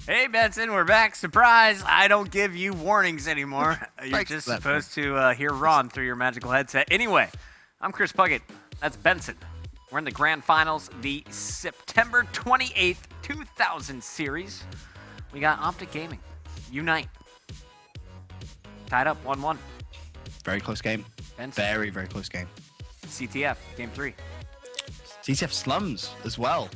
Hey Benson, we're back. Surprise! I don't give you warnings anymore. You're Thanks just for that, supposed to hear Ron through your magical headset. Anyway, I'm Chris Puckett. That's Benson. We're in the grand finals, the September 28th, 2000 series. We got OpTic Gaming, UNiTE. Tied up 1-1. Very close game. Benson. Very, very close game. CTF, game 3. CTF slums as well.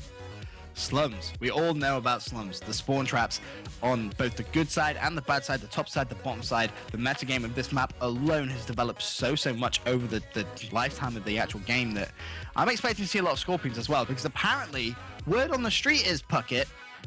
Slums. We all know about slums. The spawn traps on both the good side and the bad side, the top side, the bottom side. The metagame of this map alone has developed so much over the lifetime of the actual game that I'm expecting to see a lot of Scorpions as well, because apparently, word on the street is, Puckett,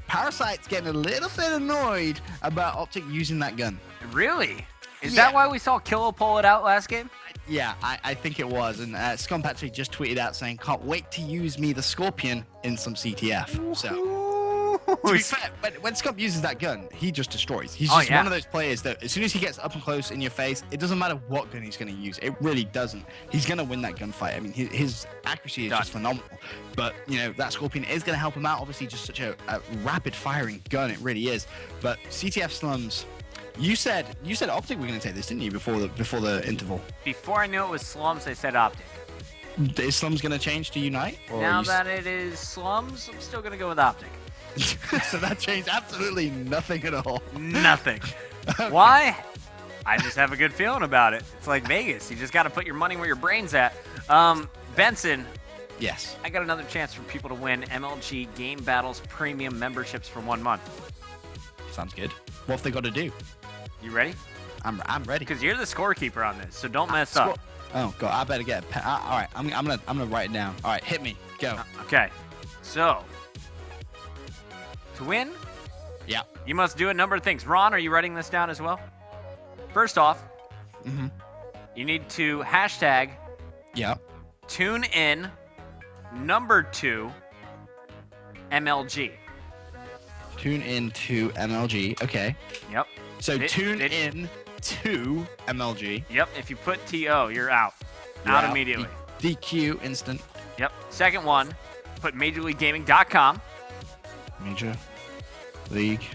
Parasite's getting a little bit annoyed about OpTic using that gun. Really? Is Yeah. that why we saw Killo pull it out last game? Yeah, I think it was. And Scump actually just tweeted out saying, can't wait to use me, the Scorpion, in some CTF. So, to be fair, when Scump uses that gun, he just destroys. He's just one of those players that as soon as he gets up and close in your face, it doesn't matter what gun he's going to use. It really doesn't. He's going to win that gunfight. I mean, his accuracy is just phenomenal. But, you know, that Scorpion is going to help him out. Obviously, just such a rapid-firing gun. It really is. But CTF slums... You said OpTic were going to take this, didn't you, before the interval? Before I knew it was slums, I said OpTic. Is slums going to change to UNiTE? Now that it is slums, I'm still going to go with OpTic. So that changed absolutely nothing at all. Nothing. Okay. Why? I just have a good feeling about it. It's like Vegas. You just got to put your money where your brain's at. Benson. Yes. I got another chance for people to win MLG Game Battles premium memberships for 1 month. Sounds good. What have they got to do? You ready? I'm ready. Because you're the scorekeeper on this, so don't mess up. Oh god, I better get a pen. All right, I'm gonna write it down. All right, hit me. Go. Okay. So to win, Yeah. you must do a number of things. Ron, are you writing this down as well? First off, you need to hashtag Yeah. tune in number 2 MLG. Tune in to MLG. Okay. Yep. So tune in to MLG. Yep. If you put TO, you're out. Out immediately. DQ instant. Yep. Second one, put MajorLeagueGaming.com. Major League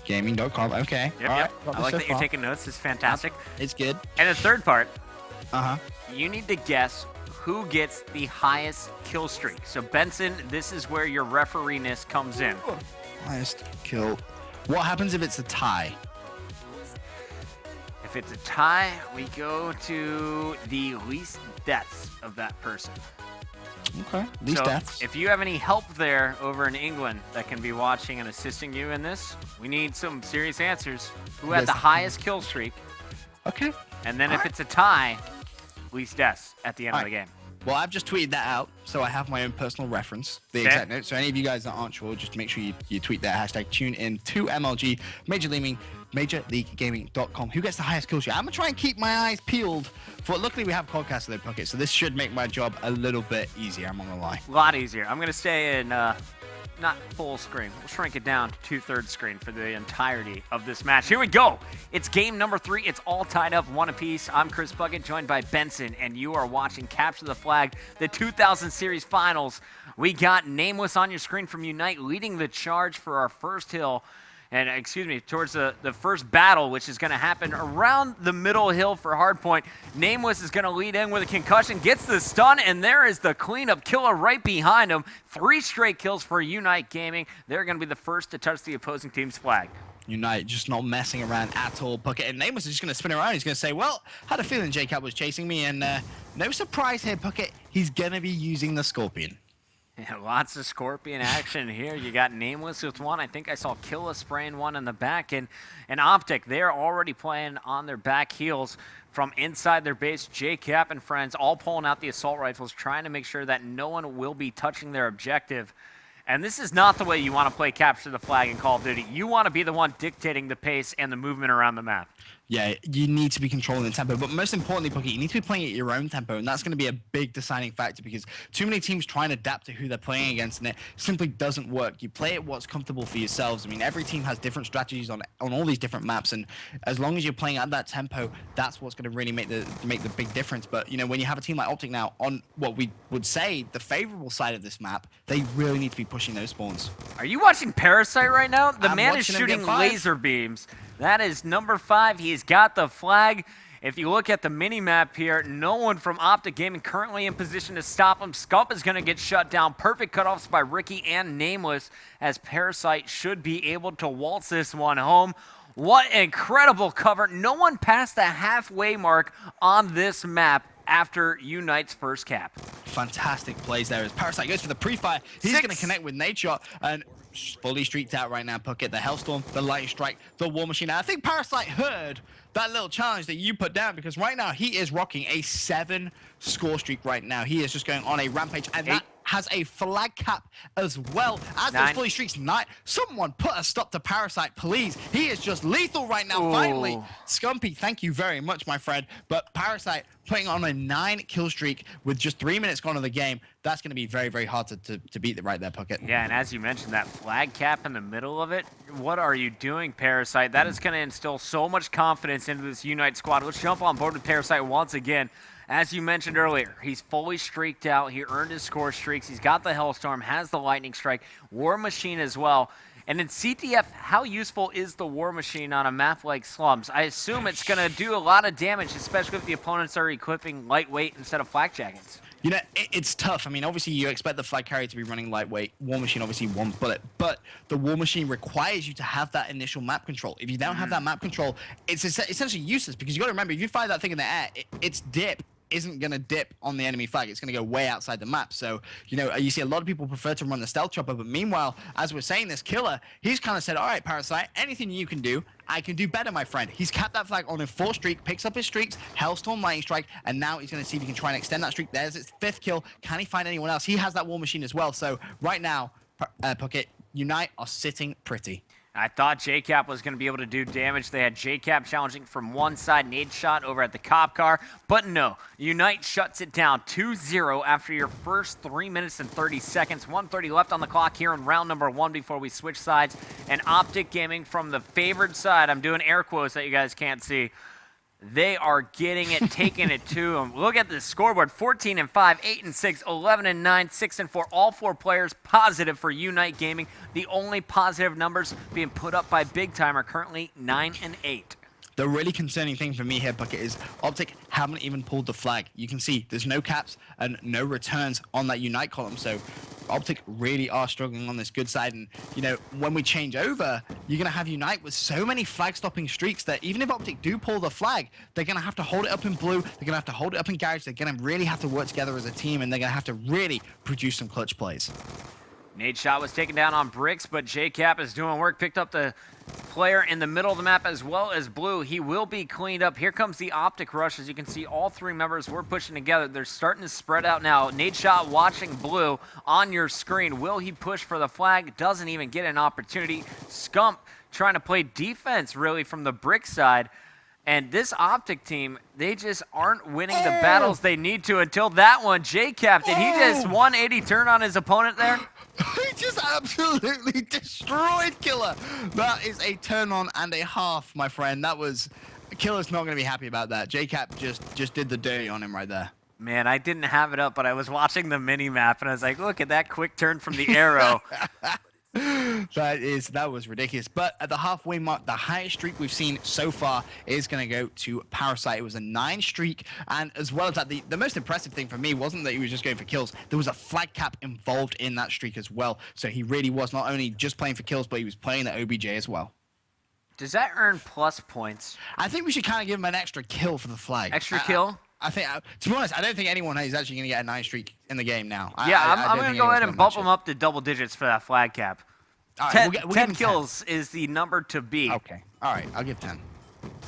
Gaming.com. Okay. Yep. All Yep. right. I like that you're taking notes. It's fantastic. It's good. And the third part, Uh-huh. you need to guess who gets the highest kill streak. So Benson, this is where your referee-ness comes in. Highest kill. What happens if it's a tie? If it's a tie, we go to the least deaths of that person. Okay. Least So deaths. if you have any help there over in England that can be watching and assisting you in this, we need some serious answers. Who had Yes. the highest kill streak? Okay. And then if it's a tie, least deaths at the end of the game. Well, I've just tweeted that out, so I have my own personal reference, the Okay. exact note. So any of you guys that aren't sure, just make sure you tweet that hashtag tune in to MLG, MajorLeagueGaming.com. Who gets the highest kill streak? I'm going to try and keep my eyes peeled for, luckily we have podcasts in their pocket, so this should make my job a little bit easier, I'm not going to lie. A lot easier. I'm going to stay in not full screen. We'll shrink it down to 2/3 screen for the entirety of this match. Here we go. It's game number 3. It's all tied up 1 apiece. I'm Chris Puckett, joined by Benson, and you are watching Capture the Flag, the 2000 Series Finals. We got Nameless on your screen from UNiTE leading the charge for our first hill. And, towards the first battle, which is going to happen around the middle hill for Hardpoint. Nameless is going to lead in with a concussion, gets the stun, and there is the cleanup killer right behind him. 3 straight kills for UNiTE Gaming. They're going to be the first to touch the opposing team's flag. UNiTE just not messing around at all. Puckett and Nameless is just going to spin around. He's going to say, well, had a feeling J-Cap was chasing me, and no surprise here, Puckett. He's going to be using the Scorpion. Yeah, lots of Scorpion action here. You got Nameless with one. I think I saw Killa spraying one in the back. And OpTic, they're already playing on their back heels from inside their base. J-Cap and friends all pulling out the assault rifles, trying to make sure that no one will be touching their objective. And this is not the way you want to play Capture the Flag in Call of Duty. You want to be the one dictating the pace and the movement around the map. Yeah, you need to be controlling the tempo, but most importantly, Pookie, you need to be playing at your own tempo, and that's going to be a big deciding factor because too many teams try and adapt to who they're playing against, and it simply doesn't work. You play at what's comfortable for yourselves. I mean, every team has different strategies on all these different maps, and as long as you're playing at that tempo, that's what's going to really make the big difference. But, you know, when you have a team like OpTic now on what we would say the favorable side of this map, they really need to be pushing those spawns. Are you watching Parasite right now? The I'm man is shooting laser beams. That is number 5. He's got the flag. If you look at the mini-map here, no one from OpTic Gaming currently in position to stop him. Scump is going to get shut down. Perfect cutoffs by Ricky and Nameless, as Parasite should be able to waltz this one home. What incredible cover. No one passed the halfway mark on this map after UNiTE's first cap. Fantastic plays there as Parasite goes for the pre-fire. He's going to connect with Nate Shot and fully streaked out right now. Puckett, the Hellstorm, the Lightning Strike, the War Machine. I think Parasite heard that little challenge that you put down because right now he is rocking a 7 score streak right now. He is just going on a rampage, and that has a flag cap as well as those fully streaks. Someone put a stop to Parasite, please. He is just lethal right now. Ooh. Finally, Scumpy, thank you very much, my friend. But Parasite putting on a 9 kill streak with just 3 minutes gone of the game. That's going to be very, very hard to beat it right there, Puckett. Yeah, and as you mentioned, that flag cap in the middle of it, what are you doing, Parasite? That is going to instill so much confidence into this UNiTE squad. Let's jump on board with Parasite once again. As you mentioned earlier, he's fully streaked out. He earned his score streaks. He's got the Hellstorm, has the Lightning Strike, War Machine as well. And in CTF, how useful is the War Machine on a map like Slums? I assume it's going to do a lot of damage, especially if the opponents are equipping lightweight instead of flak jackets. You know, it's tough. I mean, obviously, you expect the flag carrier to be running lightweight. War Machine, obviously, 1 bullet. But the War Machine requires you to have that initial map control. If you don't have that map control, it's essentially useless because you got to remember, if you fire that thing in the air, its dip isn't going to dip on the enemy flag. It's going to go way outside the map. So, you know, you see a lot of people prefer to run the stealth chopper, but meanwhile, as we're saying, this killer, he's kind of said, all right, Parasite, anything you can do, I can do better, my friend. He's capped that flag on a 4 streak, picks up his streaks, Hellstorm, Lightning Strike, and now he's going to see if he can try and extend that streak. There's his 5th kill. Can he find anyone else? He has that War Machine as well. So right now, Puckett, UNiTE are sitting pretty. I thought JCap was going to be able to do damage. They had JCap challenging from one side, Nade Shot over at the cop car. But no, UNiTE shuts it down 2-0 after your first 3 minutes and 30 seconds. 1:30 left on the clock here in round number 1 before we switch sides. And OpTic Gaming from the favored side, I'm doing air quotes that you guys can't see. They are getting it, taking it to them. Look at this scoreboard, 14-5, 8-6, 11-9, 6-4. All 4 players positive for UNiTE Gaming. The only positive numbers being put up by Big Time are currently 9-8. The really concerning thing for me here, Bucket, is OpTic haven't even pulled the flag. You can see there's no caps and no returns on that UNiTE column. So OpTic really are struggling on this good side. And, you know, when we change over, you're going to have UNiTE with so many flag-stopping streaks that even if OpTic do pull the flag, they're going to have to hold it up in blue. They're going to have to hold it up in garage. They're going to really have to work together as a team, and they're going to have to really produce some clutch plays. Nade Shot was taken down on bricks, but JCap is doing work. Picked up the player in the middle of the map as well as Blue. He will be cleaned up. Here comes the OpTic rush. As you can see, all 3 members were pushing together. They're starting to spread out now. Nade Shot watching Blue on your screen. Will he push for the flag? Doesn't even get an opportunity. Scump trying to play defense really from the brick side. And this OpTic team, they just aren't winning the battles they need to until that one. JCap, did he just 180 turn on his opponent there? He just absolutely destroyed Killer. That is a turn on and a half, my friend. That was... Killer's not going to be happy about that. JCap just did the dirty on him right there. Man, I didn't have it up, but I was watching the mini-map, and I was like, look at that quick turn from the arrow. That was ridiculous. But at the halfway mark, the highest streak we've seen so far is going to go to Parasite. It was a 9 streak, and as well as that, the most impressive thing for me wasn't that he was just going for kills. There was a flag cap involved in that streak as well. So he really was not only just playing for kills, but he was playing the OBJ as well. Does that earn plus points? I think we should kind of give him an extra kill for the flag. Extra kill? I think, to be honest, I don't think anyone is actually going to get a 9 streak in the game now. Yeah, I'm going to go ahead and bump him up to double digits for that flag cap. All right, 10 kills is the number to beat. Okay. All right, I'll give 10.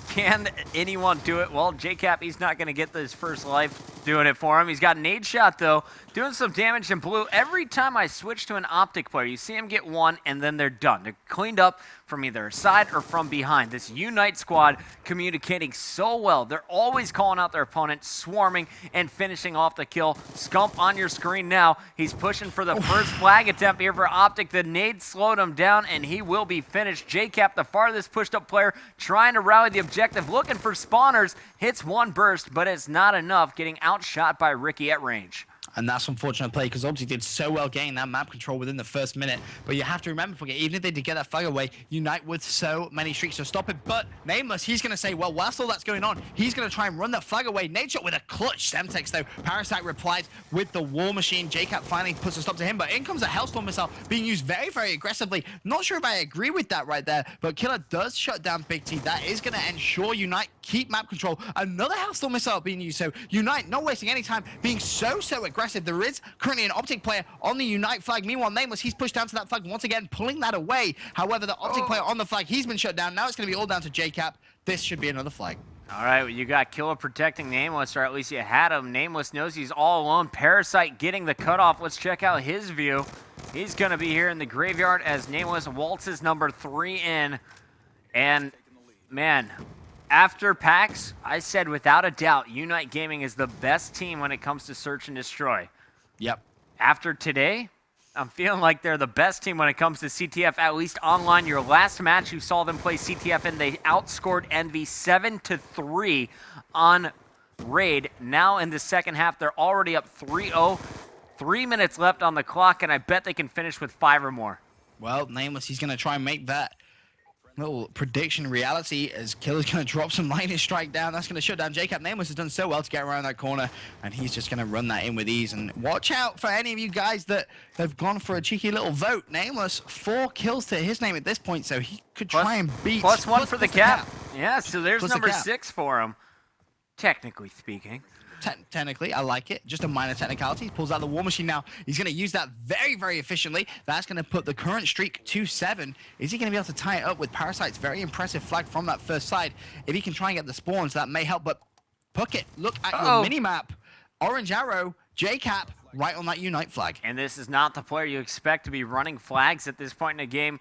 Can anyone do it? Well, JCap, he's not going to get his first life. doing it for him. He's got an 8 shot, though, doing some damage in blue. Every time I switch to an OpTic player, you see him get one, and then they're done. They're cleaned up from either a side or from behind. This UNiTE squad communicating so well. They're always calling out their opponent, swarming, and finishing off the kill. Scump on your screen now. He's pushing for the first flag attempt here for OpTic. The nade slowed him down, and he will be finished. JCap, the farthest pushed up player, trying to rally the objective, looking for spawners. Hits one burst, but it's not enough, getting outshot by Ricky at range. And that's unfortunate play because OpTic did so well getting that map control within the first minute. But you have to remember, even if they did get that flag away, UNiTE with so many streaks to stop it. But Nameless, he's going to say, well, whilst all that's going on, he's going to try and run that flag away. Nade shot with a clutch Semtex, though. Parasite replies with the War Machine. JCap finally puts a stop to him. But in comes a Hellstorm missile being used very, very aggressively. Not sure if I agree with that right there. But Killer does shut down Big T. That is going to ensure UNiTE keep map control. Another Hellstorm missile being used. So UNiTE not wasting any time, being so aggressive. There is currently an OpTic player on the UNiTE flag. Meanwhile, Nameless, he's pushed down to that flag once again, pulling that away. However, the OpTic player on the flag, he's been shut down. Now it's going to be all down to JCap. This should be another flag. All right, well, you got Killer protecting Nameless, or at least you had him. Nameless knows he's all alone. Parasite getting the cutoff. Let's check out his view. He's going to be here in the graveyard as Nameless waltzes number 3 in. And, man, after PAX, I said without a doubt, UNiTE Gaming is the best team when it comes to search and destroy. Yep. After today, I'm feeling like they're the best team when it comes to CTF, at least online. Your last match, you saw them play CTF, and they outscored Envy 7-3 on Raid. Now in the second half, they're already up 3-0. 3 minutes left on the clock, and I bet they can finish with 5 or more. Well, Nameless, he's going to try and make that little prediction reality as Killer's going to drop some lightning strike down. That's going to shut down JCap. Nameless has done so well to get around that corner, and he's just going to run that in with ease. And watch out for any of you guys that have gone for a cheeky little vote. Nameless, 4 kills to his name at this point, so he could try and beat. +1 for the cap. Yeah, so there's plus number 6 for him, technically speaking. Technically, I like it. Just a minor technicality. He pulls out the War Machine now. He's going to use that very, very efficiently. That's going to put the current streak to 7. Is he going to be able to tie it up with Parasite's very impressive flag from that first side? If he can try and get the spawns, that may help. But Puckett, look at your mini-map. Orange arrow, JCap, right on that UNiTE flag. And this is not the player you expect to be running flags at this point in the game.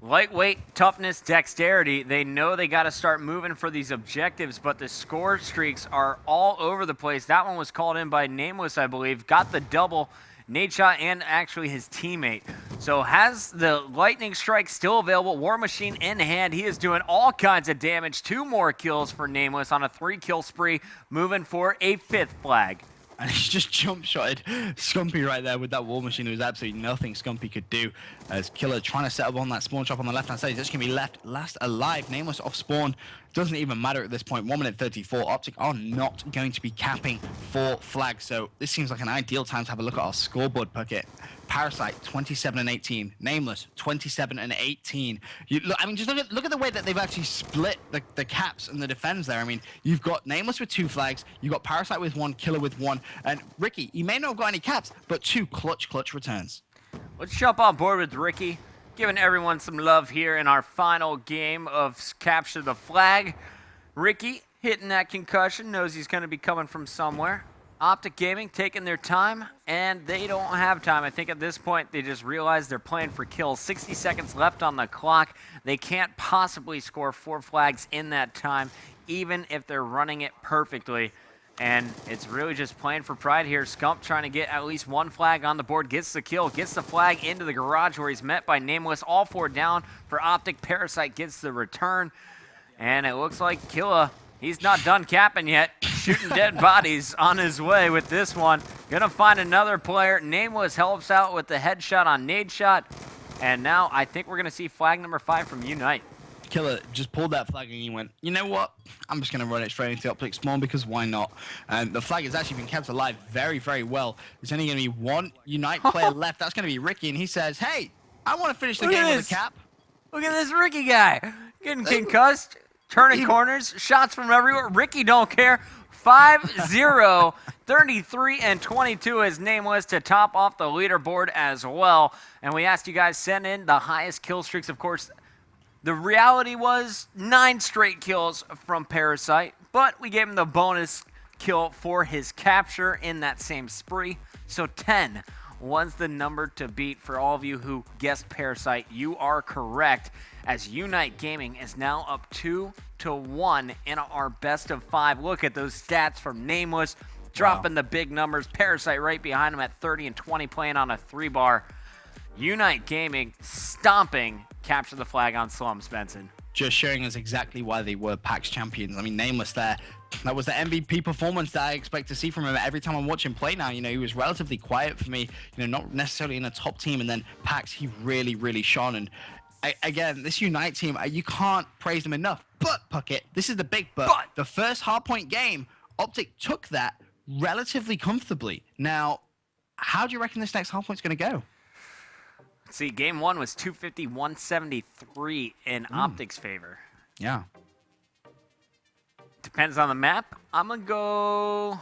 Lightweight, toughness, dexterity. They know they got to start moving for these objectives, but the score streaks are all over the place. That one was called in by Nameless, I believe. Got the double, nade shot, and actually his teammate. So has the lightning strike still available. War Machine in hand. He is doing all kinds of damage. 2 more kills for Nameless on a 3-kill spree, moving for a 5th flag. And he just jump-shotted Scumpy right there with that War Machine. There was absolutely nothing Scumpy could do. As Killer trying to set up on that spawn trap on the left-hand side. He's just going to be left last alive. Nameless off spawn. Doesn't even matter at this point. 1 minute 34. OpTic are not going to be capping 4 flags. So this seems like an ideal time to have a look at our scoreboard, Puckett. Parasite 27-18, Nameless 27-18. I mean, just look at the way that they've actually split the caps and the defense there. I mean, you've got Nameless with 2 flags, you've got Parasite with 1, Killer with 1, and Ricky, he may not have got any caps, but 2 clutch returns. Let's jump on board with Ricky, giving everyone some love here in our final game of Capture the Flag. Ricky hitting that concussion, knows he's going to be coming from somewhere. OpTic Gaming taking their time, and they don't have time. I think at this point they just realize they're playing for kills. 60 seconds left on the clock. They can't possibly score 4 flags in that time, even if they're running it perfectly. And it's really just playing for pride here. Scump trying to get at least 1 flag on the board, gets the kill, gets the flag into the garage where he's met by Nameless. All 4 down for OpTic. Parasite gets the return, and it looks like Killa, he's not done capping yet. Shooting dead bodies on his way with this one. Gonna find another player. Nameless helps out with the headshot on nade shot. And now I think we're gonna see flag number 5 from UNiTE. Killer just pulled that flag and he went, you know what? I'm just going to run it straight into OpTic spawn because why not? And the flag has actually been kept alive very, very well. There's only going to be 1 UNiTE player left. That's going to be Ricky. And he says, hey, I want to finish the game with a cap. Look at this Ricky guy. Getting concussed, turning corners, shots from everywhere. Ricky don't care. 5-0, 33 and 22 as Nameless to top off the leaderboard as well. And we asked you guys send in the highest kill streaks, of course. The reality was 9 straight kills from Parasite, but we gave him the bonus kill for his capture in that same spree. So 10 was the number to beat. For all of you who guessed Parasite, you are correct, as UNiTE Gaming is now up 2-1 in our best of 5. Look at those stats from Nameless, dropping the big numbers. Parasite right behind him at 30 and 20, playing on a 3-bar. UNiTE Gaming stomping Capture the Flag on Slums, Benson. Just showing us exactly why they were PAX champions. I mean, Nameless there, that was the MVP performance that I expect to see from him every time I watch him play now. You know, he was relatively quiet for me, you know, not necessarily in a top team. And then PAX, he really, really shone. And again, this UNiTE team, you can't praise them enough. But, Puckett, this is the big but. The first hardpoint game, OpTic took that relatively comfortably. Now, how do you reckon this next hardpoint's going to go? See, game 1 was 250-173 in OpTic's favor. Yeah. Depends on the map. I'm going to go...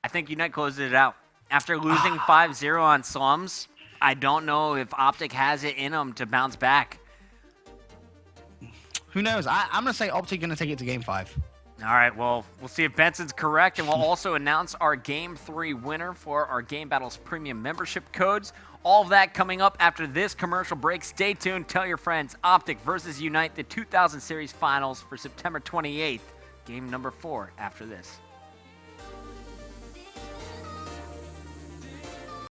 I think UNiTE closes it out. After losing 5-0 on Slums, I don't know if OpTic has it in them to bounce back. Who knows? I'm going to say OpTic going to take it to game 5. All right, well, we'll see if Benson's correct, and we'll also announce our Game 3 winner for our Game Battles Premium membership codes. All of that coming up after this commercial break. Stay tuned. Tell your friends. OpTic versus UNiTE, the 2000 Series Finals for September 28th. Game number 4 after this.